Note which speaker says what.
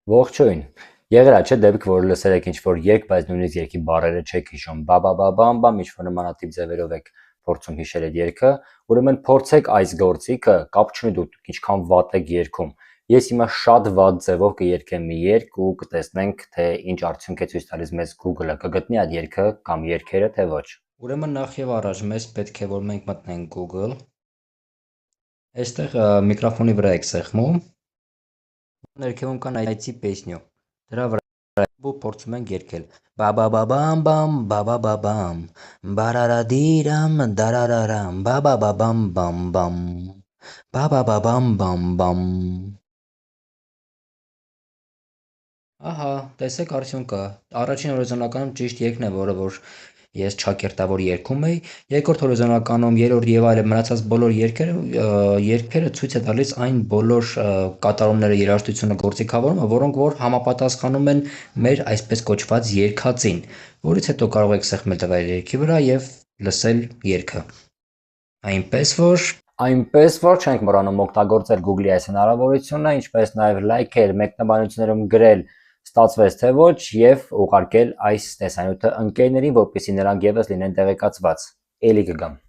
Speaker 1: Ողջույն։ Եղել է չէ դեպք, որ լսել եք ինչ-որ երգ, բայց նույնիսկ երգի բառերը չեք հիշում։ Բա-բա-բա-բամ-բամ ինչ-որ նմանատիպ ձևերով եք փորձում հիշել այդ երգը, ուրեմն փորձեք այս գործիքը, կապ չունի դուք ինչքան վատ եք երգում։ Ես հիմա շատ վատ ձևով կերգեմ մի երգ ու կտեսնենք, թե ինչ արդյունք է ցույց տալիս մեզ Google-ը, կգտնի այդ երգը կամ երգերը, թե ոչ։ Ուրեմն նախ եւ առաջ մեզ պետք է որ մենք մտնենք Google։ Այստեղ միկրոֆոնի վրա եք սեղմում։ Ներքևում կան այցի պեսնյո։ Դրա վրա ու փորձում ենք երգել։ Բա-բա-բա-բամ-բամ, բա-բա-բա-բամ, բարարադիրամ, դարարարամ, բա-բա-բա-բամ-բամ-բամ, բա-բա-բա-բամ-բամ-բամ։ Ահա, տեսեք արդյունքը։ Առաջին հորիզոնականում ճիշտ երգն է, որը որ ես ճակերտավոր երգում էի, երկրորդ հորիզոնականում, երրորդ եւ այլն մնացած բոլոր երգերը ցույց է տալիս այն բոլոր կատարումները, երաժշտությունը, գործիքավորումը, որոնք որ համապատասխանում են մեր այսպես կոչված երգածին, որից հետո կարող եք սեղմել տվյալ երգի վրա եւ լսել երգը։ Այնպես որ չենք մոռանում օգտագործել Google-ի այս հնարավորությունը, ինչպես նաև լայքել, մեկնաբանություններում գրել ստացվեց թե ոչ եւ ուղարկել այս տեսանյութը ընկերներին, որպեսզի նրանք եւս լինեն տեղեկացված։ Էլի կգամ։